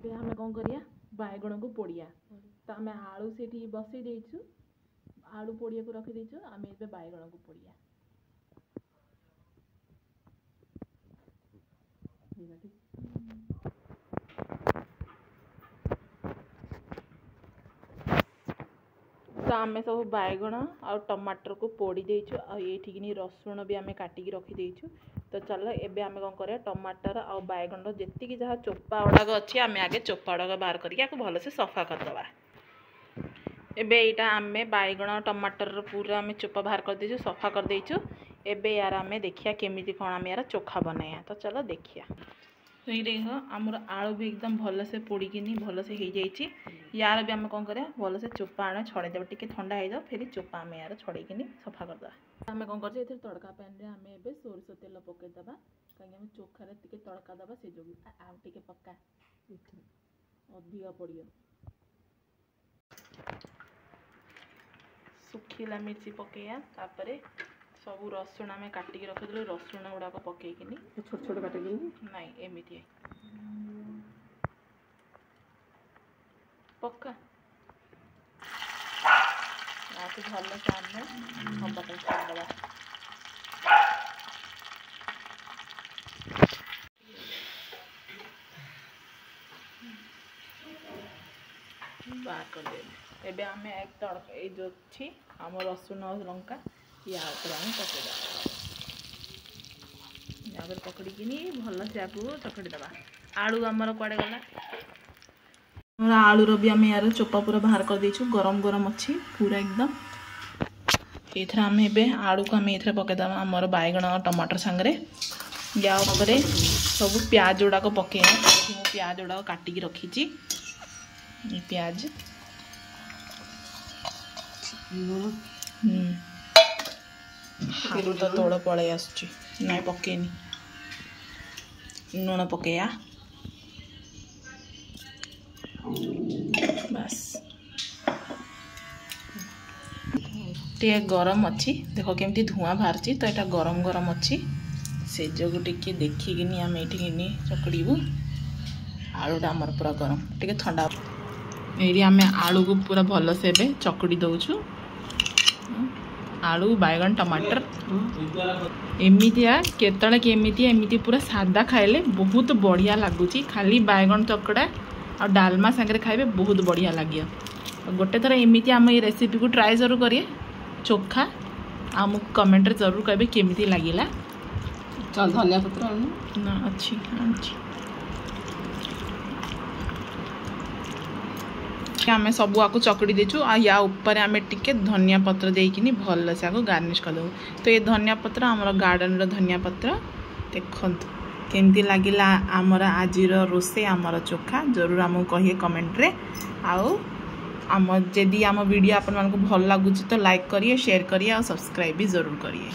ଏବେ ଆମେ କ'ଣ କରିବା ବାଇଗଣକୁ ପୋଡ଼ିଆ। ତ ଆମେ ଆଳୁ ସେଠି ବସେଇ ଦେଇଛୁ, ଆଳୁ ପୋଡ଼ିବାକୁ ରଖିଦେଇଛୁ। ଆମେ ଏବେ ବାଇଗଣକୁ ପୋଡ଼ିଆ। तो आमे सब बाइगण आ टमाटर को पोड़ी देइछु आ एठिकनी रसुण भी आमे काटिकी रखी देइछु। तो चलो एबे आमे कोन करे टमाटर आ बाइगण रो जेतिकी जहा चोपा उडाक अछि आमे आगे चोपा उडाक बाहर करिया को भलो से सफा कर दबा। एबे एटा आमे बाइगण टमाटर रो पूरा आमे चोपा बाहर कर देइछु, सफा कर देइछु। एबे यार आमे देखिया केमिति कोन आमे यार चोखा बनाया। तो चलो देखिया। तो ये देखो आमर आलू भी एकदम भल से पोड़िकी भल से हो जाइए। यार भी आम कौन करें भल से चोपा आने छड़े देव टे ठंडा हो फिर चोपा आम यार छड़ेकी सफा करदे। आम कौन कर तड़का पैन में आम ए सोरष तेल पकईदे कहीं चोखार टे तड़का दबा से जो आगे पका अधिक पड़ो। सुखीला मिर्ची पकईया सब रसुण आम काटिकी रखिदेलु रसुण गुड़ाक पकईकिनी छोट छोट काटिकी नाई एमती पक्का भल से आम हवा छाड़दे। बाहर कर एबे आम एक तड़का ये जो अच्छी आम रसुण लंका या पकड़िकी भल से आपको चकड़ी दबा। आलू आमर कुआड़े गला आलूर भी आम यार चोपा पूरा बाहर कर देइछु। गरम गरम अच्छी पूरा एकदम ये आम ए आलू को आम ये पकईदे आमर बाइगण टमाटर सांगे या सब प्याज गुड़ाक पकईया। प्याज गुड़ाक काटिकी रखी प्याज आलू तो तोड़ पड़े आसुची ना पकेनी लुण पकईया बस टे गरम अच्छी देख केमती धुआं बाहर तो यहाँ गरम गरम अच्छी से जो टे देखिकी आम ये चकड़ू आलूटा आमर पूरा गरम टे ठंडा ये आम आलू को पूरा भल से चकड़ी दौचु। आलू बाइगण टमाटर एमितिया केतले केमिति एमिति पूरा सादा खाइले बहुत बढ़िया लगुच। खाली बाइगण चकड़ा और डालमा सांगे खाइबे बहुत बढ़िया लगे। गोटे थर एमिति आम ये रेसिपी को ट्राई जरूर करिए चोखा आमको कमेंट जरूर कहे केमिति लगिला। चल धनिया पत्र ना अच्छी आम सब आपको चकड़ी देचु आ या ऊपर आम टिके धनिया पत्र देकिनी भल से आपको गार्निश कर दो। तो ये धनिया पत्र आमर गार्डन रो धनिया पत्र देखु केमती लगिला आमर आज रोसे आमर चोखा जरूर आमको कहिए कमेंट रे। आम जदि आम वीडियो आपण मानक भल लगुच तो लाइक करिए शेयर करिए और सब्सक्राइब भी जरूर करिए।